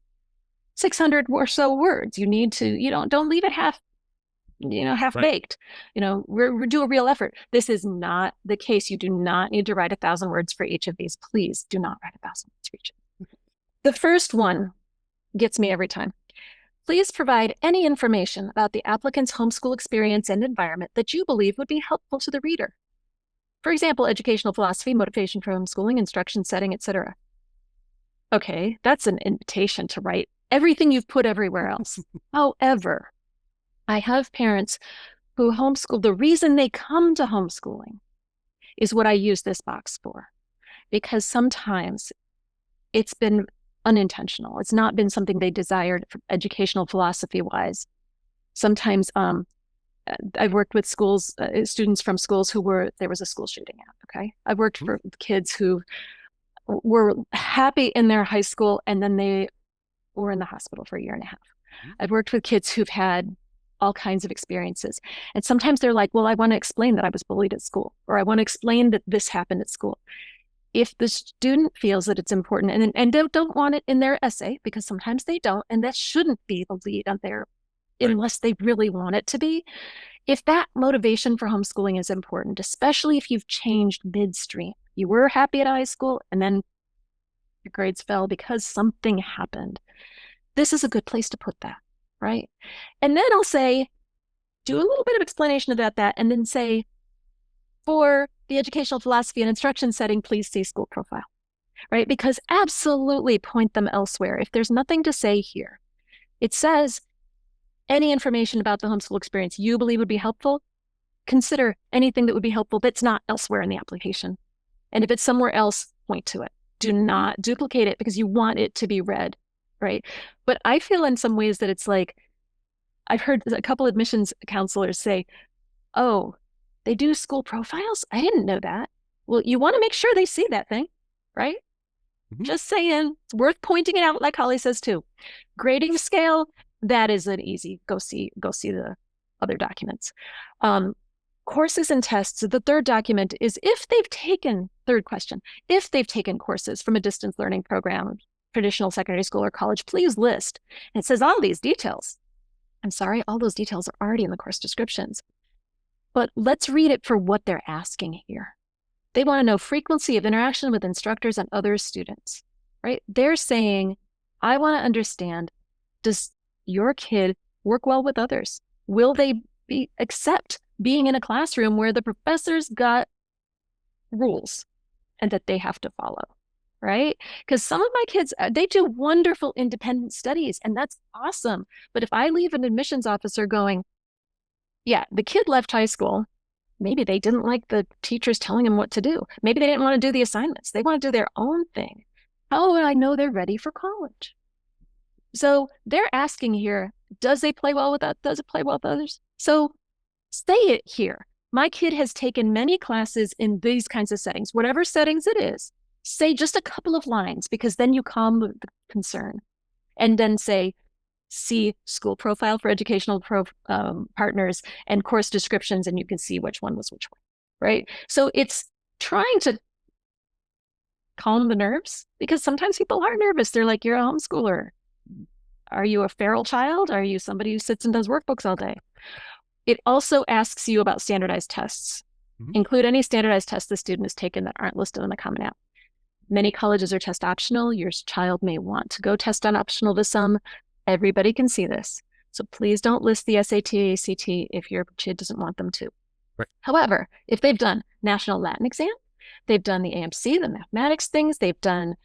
600 or so words. You need to, don't leave it half baked. We're do a real effort. This is not the case. You do not need to write 1,000 words for each of these. Please do not write 1,000 words for each. The first one gets me every time. Please provide any information about the applicant's homeschool experience and environment that you believe would be helpful to the reader. For example, educational philosophy, motivation for homeschooling, instruction setting, etc. Okay, that's an invitation to write everything you've put everywhere else. However, I have parents who homeschool. The reason they come to homeschooling is what I use this box for, because sometimes it's been unintentional. It's not been something they desired educational philosophy-wise. Sometimes I've worked with students from schools there was a school shooting at, okay? I've worked for kids who were happy in their high school, and then they were in the hospital for a year and a half. I've worked with kids who've had all kinds of experiences. And sometimes they're like, well, I want to explain that I was bullied at school, or I want to explain that this happened at school. If the student feels that it's important and they don't want it in their essay, because sometimes they don't, and that shouldn't be the lead on their, unless they really want it to be. If that motivation for homeschooling is important, especially if you've changed midstream, you were happy at high school and then your grades fell because something happened, this is a good place to put that, right? And then I'll say, do a little bit of explanation about that, and then say, for the educational philosophy and instruction setting, please see school profile, right? Because absolutely point them elsewhere. If there's nothing to say here, it says any information about the homeschool experience you believe would be helpful, consider anything that would be helpful that's not elsewhere in the application. And if it's somewhere else, point to it. Do not duplicate it because you want it to be read, right? But I feel in some ways that it's like, I've heard a couple admissions counselors say, oh, they do school profiles? I didn't know that. Well, you want to make sure they see that thing, right? Mm-hmm. Just saying, it's worth pointing it out, like Holly says too. Grading scale, that is an easy, go see the other documents. Courses and tests, the third document is third question, if they've taken courses from a distance learning program, traditional secondary school or college, please list. And it says all these details. I'm sorry, all those details are already in the course descriptions. But let's read it for what they're asking here. They want to know frequency of interaction with instructors and other students, right? They're saying, I want to understand, does your kid work well with others? Will they accept being in a classroom where the professor's got rules and that they have to follow, right? Because some of my kids, they do wonderful independent studies, and that's awesome. But if I leave an admissions officer going, yeah, the kid left high school, maybe they didn't like the teachers telling them what to do. Maybe they didn't want to do the assignments. They want to do their own thing. How would I know they're ready for college? So they're asking here, does it play well with others? So say it here. My kid has taken many classes in these kinds of settings, whatever settings it is. Say just a couple of lines, because then you calm the concern. And then say, see school profile for educational partners and course descriptions, and you can see which one was which one, right? So it's trying to calm the nerves, because sometimes people are nervous. They're like, you're a homeschooler. Are you a feral child? Are you somebody who sits and does workbooks all day? It also asks you about standardized tests. Mm-hmm. Include any standardized tests the student has taken that aren't listed on the Common App. Many colleges are test optional. Your child may want to go test on optional to some. Everybody can see this. So please don't list the SAT, ACT if your kid doesn't want them to. Right. However, if they've done National Latin Exam, they've done the AMC, the mathematics things, they've done,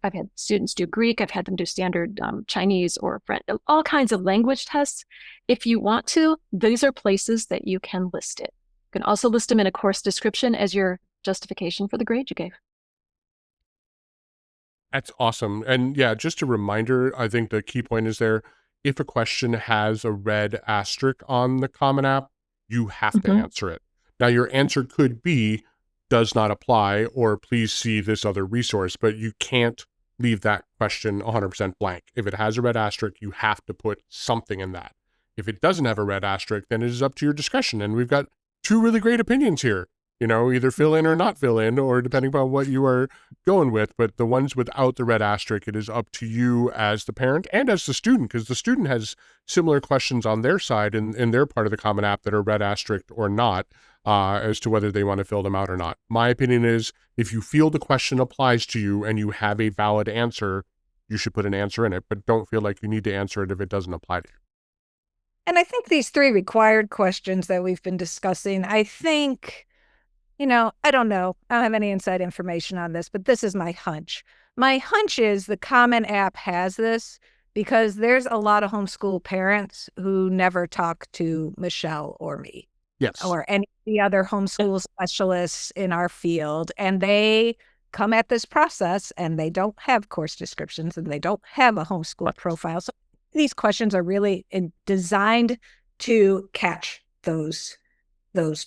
I've had students do Greek, I've had them do standard Chinese or French, all kinds of language tests. If you want to, these are places that you can list it. You can also list them in a course description as your justification for the grade you gave. That's awesome. And yeah, just a reminder, I think the key point is there, if a question has a red asterisk on the Common App, you have to answer it. Now, your answer could be, does not apply, or please see this other resource, but you can't leave that question 100% blank. If it has a red asterisk, you have to put something in that. If it doesn't have a red asterisk, then it is up to your discretion. And we've got two really great opinions here. You know, either fill in or not fill in, or depending upon what you are going with. But the ones without the red asterisk, it is up to you as the parent and as the student, because the student has similar questions on their side in their part of the Common App that are red asterisk or not, as to whether they want to fill them out or not. My opinion is, if you feel the question applies to you and you have a valid answer, you should put an answer in it, but don't feel like you need to answer it if it doesn't apply to you. And I think these three required questions that we've been discussing, I think, I don't know. I don't have any inside information on this, but this is my hunch. My hunch is the Common App has this because there's a lot of homeschool parents who never talk to Michelle or me. Yes. Or any of the other homeschool specialists in our field. And they come at this process and they don't have course descriptions and they don't have a homeschool profile. So these questions are really designed to catch those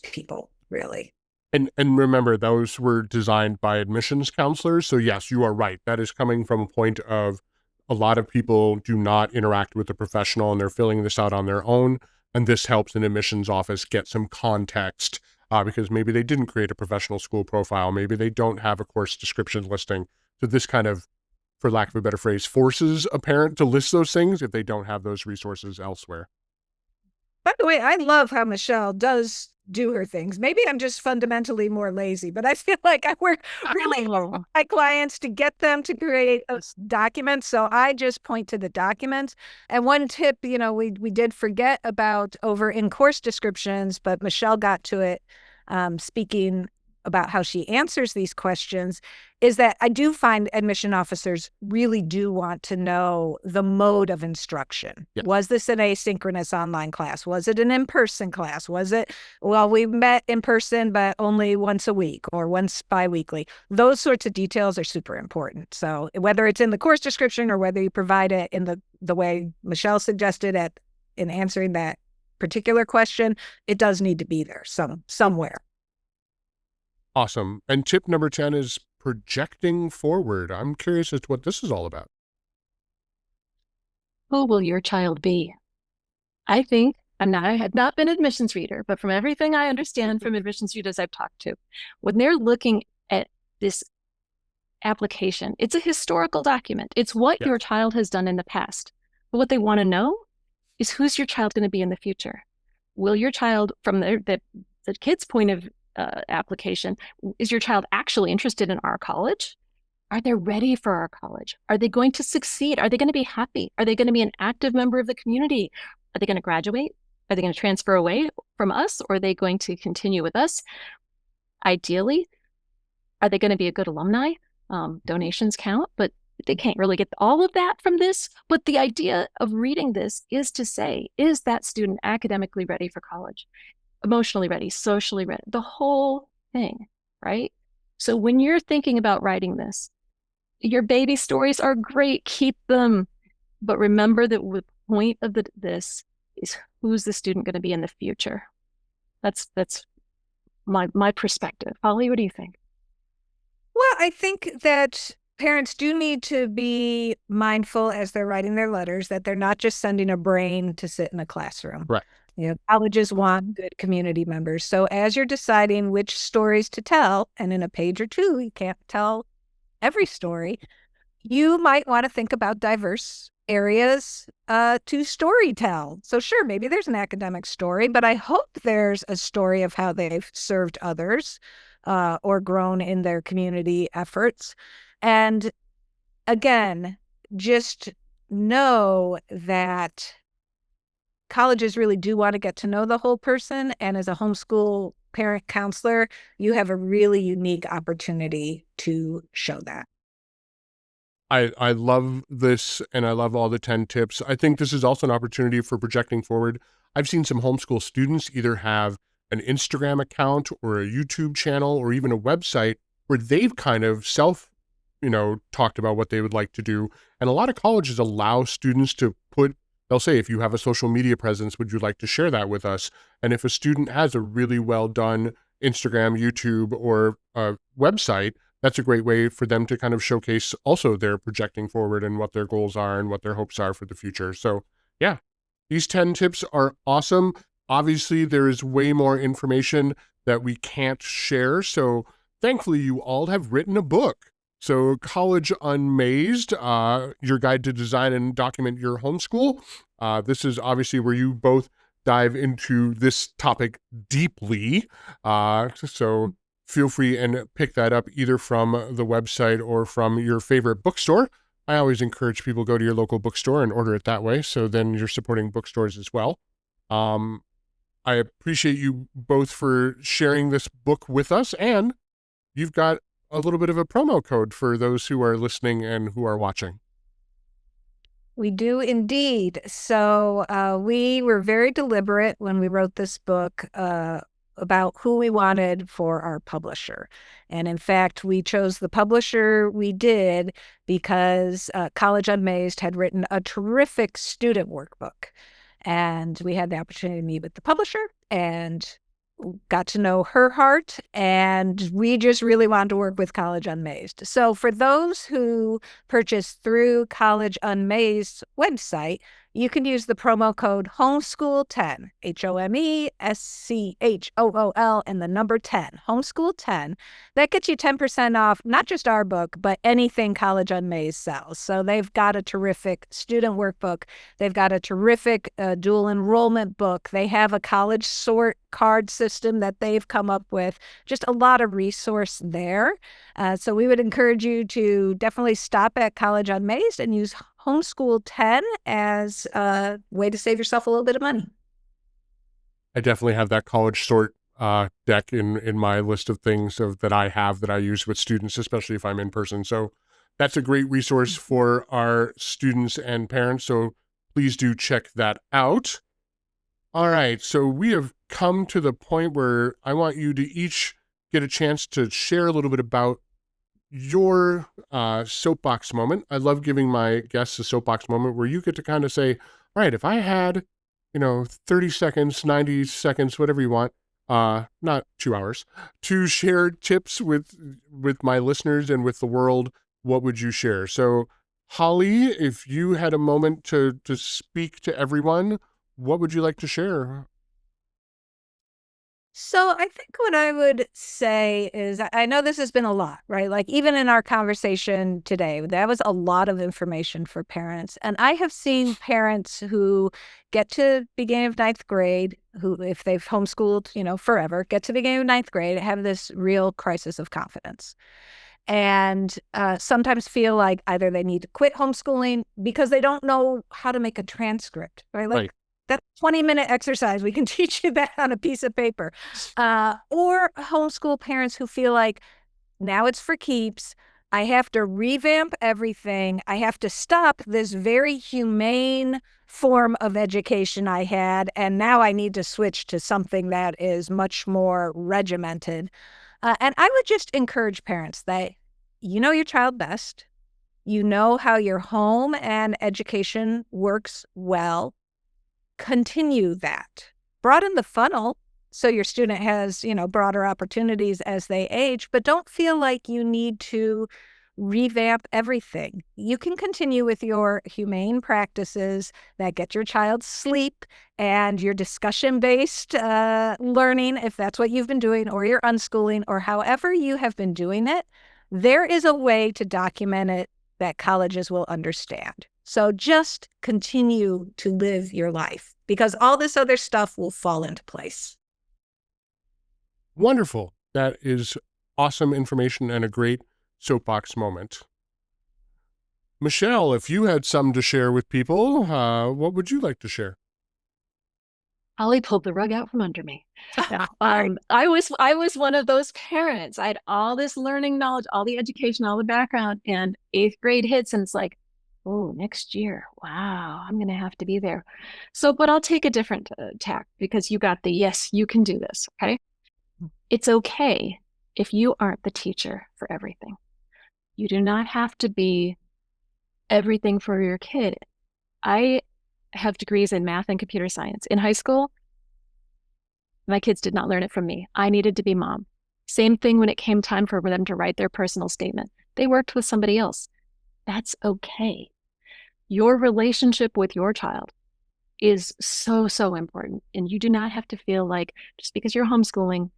people, really. And remember, those were designed by admissions counselors. So yes, you are right. That is coming from a point of a lot of people do not interact with the professional and they're filling this out on their own. And this helps an admissions office get some context because maybe they didn't create a professional school profile. Maybe they don't have a course description listing. So this kind of, for lack of a better phrase, forces a parent to list those things if they don't have those resources elsewhere. By the way, I love how Michelle does do her things. Maybe I'm just fundamentally more lazy, but I feel like I work really hard with my clients to get them to create those documents. So I just point to the documents. And one tip, we did forget about over in course descriptions, but Michelle got to it speaking about how she answers these questions, is that I do find admission officers really do want to know the mode of instruction. Yes. Was this an asynchronous online class? Was it an in-person class? Was it, well, we met in person, but only once a week or once bi-weekly? Those sorts of details are super important. So whether it's in the course description or whether you provide it in the way Michelle suggested in answering that particular question, it does need to be there somewhere. Awesome. And tip number 10 is projecting forward. I'm curious as to what this is all about. Who will your child be? I think, and I had not been an admissions reader, but from everything I understand from admissions readers I've talked to, when they're looking at this application, it's a historical document. It's what your child has done in the past. But what they want to know is who's your child going to be in the future? Will your child, from the kid's point of application, is your child actually interested in our college? Are they ready for our college? Are they going to succeed? Are they going to be happy? Are they going to be an active member of the community? Are they going to graduate? Are they going to transfer away from us? Or are they going to continue with us? Ideally, are they going to be a good alumni? Donations count, but they can't really get all of that from this. But the idea of reading this is to say, is that student academically ready for college? Emotionally ready, socially ready, the whole thing, right? So when you're thinking about writing this, your baby stories are great, keep them. But remember that the point of this is who's the student going to be in the future? That's my perspective. Holly, what do you think? Well, I think that parents do need to be mindful as they're writing their letters that they're not just sending a brain to sit in a classroom. Right. Colleges want good community members. So as you're deciding which stories to tell, and in a page or two, you can't tell every story, you might want to think about diverse areas to story tell. So sure, maybe there's an academic story, but I hope there's a story of how they've served others or grown in their community efforts. And again, just know that colleges really do want to get to know the whole person. And as a homeschool parent counselor, you have a really unique opportunity to show that. I love this, and I love all the 10 tips. I think this is also an opportunity for projecting forward. I've seen some homeschool students either have an Instagram account or a YouTube channel or even a website where they've kind of talked about what they would like to do. And a lot of colleges allow students to they'll say, if you have a social media presence, would you like to share that with us? And if a student has a really well done Instagram, YouTube, or a website, that's a great way for them to kind of showcase also their projecting forward and what their goals are and what their hopes are for the future. So yeah, these 10 tips are awesome. Obviously, there is way more information that we can't share. So thankfully, you all have written a book. So College Unmazed, your guide to design and document your homeschool. This is obviously where you both dive into this topic deeply. So feel free and pick that up either from the website or from your favorite bookstore. I always encourage people to go to your local bookstore and order it that way. So then you're supporting bookstores as well. I appreciate you both for sharing this book with us. And you've got a little bit of a promo code for those who are listening and who are watching. We do indeed. So we were very deliberate when we wrote this book about who we wanted for our publisher. And in fact, we chose the publisher we did because College Unmazed had written a terrific student workbook. And we had the opportunity to meet with the publisher, and got to know her heart, and we just really wanted to work with College Unmazed. So for those who purchase through College Unmazed's website, you can use the promo code homeschool10, HOMESCHOOL, and the number 10, homeschool10. That gets you 10% off, not just our book, but anything College Unmazed sells. So they've got a terrific student workbook. They've got a terrific dual enrollment book. They have a college sort card system that they've come up with. Just a lot of resource there. So we would encourage you to definitely stop at College Unmazed and use Homeschool 10 as a way to save yourself a little bit of money. I definitely have that college sort deck in my list of things that I have that I use with students, especially if I'm in person. So that's a great resource for our students and parents. So please do check that out. All right. So we have come to the point where I want you to each get a chance to share a little bit about your soapbox moment. I love giving my guests a soapbox moment where you get to kind of say, all right, if I had, 30 seconds, 90 seconds, whatever you want, not 2 hours, to share tips with my listeners and with the world, what would you share? So Holly, if you had a moment to speak to everyone, what would you like to share? So I think what I would say is, I know this has been a lot, right? Like even in our conversation today, that was a lot of information for parents. And I have seen parents who get to beginning of ninth grade, who, if they've homeschooled, forever, get to the beginning of ninth grade, have this real crisis of confidence. And sometimes feel like either they need to quit homeschooling because they don't know how to make a transcript, right? Like, Right. that 20-minute exercise, we can teach you that on a piece of paper. Or homeschool parents who feel like now it's for keeps. I have to revamp everything. I have to stop this very humane form of education I had, and now I need to switch to something that is much more regimented. And I would just encourage parents that you know your child best. You know how your home and education works well. Continue that. Broaden the funnel so your student has, broader opportunities as they age, but don't feel like you need to revamp everything. You can continue with your humane practices that get your child sleep and your discussion-based learning, if that's what you've been doing, or your unschooling, or however you have been doing it. There is a way to document it that colleges will understand. So just continue to live your life because all this other stuff will fall into place. Wonderful. That is awesome information and a great soapbox moment. Michelle, if you had some to share with people, what would you like to share? Holly pulled the rug out from under me. I was one of those parents. I had all this learning knowledge, all the education, all the background, and 8th grade hits, and it's like, oh, next year, wow, I'm going to have to be there. So, but I'll take a different tack because you got the yes, you can do this. Okay, it's okay if you aren't the teacher for everything. You do not have to be everything for your kid. I have degrees in math and computer science. In high school, my kids did not learn it from me. I needed to be mom. Same thing when it came time for them to write their personal statement. They worked with somebody else. That's okay. Your relationship with your child is so, so important. And you do not have to feel like just because you're homeschooling,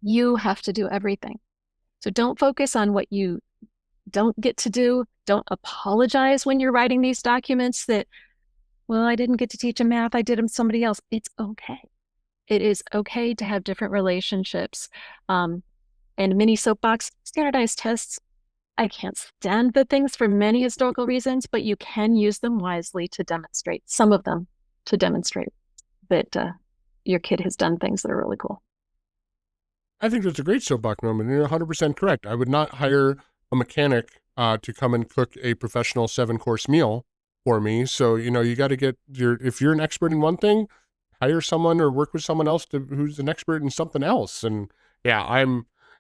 you have to do everything. So don't focus on what you don't get to do. Don't apologize when you're writing these documents that, well, I didn't get to teach them math. I did them somebody else. It's okay. It is okay to have different relationships. And mini soapbox, standardized tests. I can't stand the things for many historical reasons, but you can use them wisely to demonstrate, some of them to demonstrate that your kid has done things that are really cool. I think that's a great soapbox moment. You're 100% correct. I would not hire a mechanic to come and cook a professional 7-course meal for me. So, you got to get if you're an expert in one thing, hire someone or work with someone else who's an expert in something else. And yeah,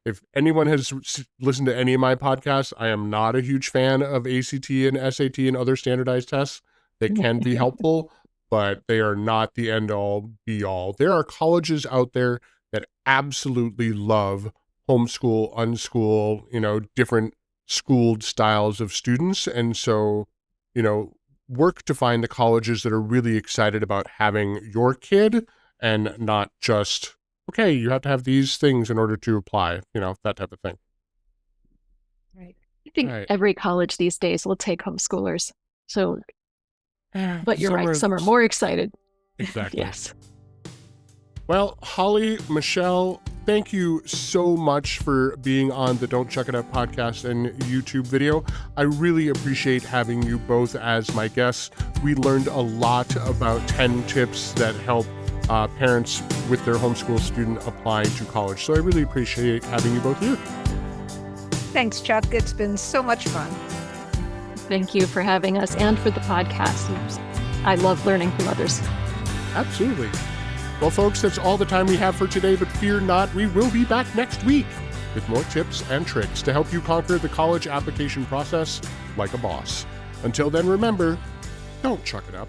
if anyone has listened to any of my podcasts, I am not a huge fan of ACT and SAT and other standardized tests. They can be helpful, but they are not the end all be all. There are colleges out there that absolutely love homeschool, unschool, different schooled styles of students. And so, work to find the colleges that are really excited about having your kid and not just, okay, you have to have these things in order to apply, that type of thing. Right. I think Right. every college these days will take homeschoolers. So, but you're Some right. Some are more excited. Exactly. Yes. Well, Holly, Michelle, thank you so much for being on the Don't Chuck It Up podcast and YouTube video. I really appreciate having you both as my guests. We learned a lot about 10 tips that help parents with their homeschool student apply to college. So I really appreciate having you both here. Thanks, Chuck. It's been so much fun. Thank you for having us and for the podcast. I love learning from others. Absolutely. Well, folks, that's all the time we have for today, but fear not, we will be back next week with more tips and tricks to help you conquer the college application process like a boss. Until then, remember, don't chuck it up.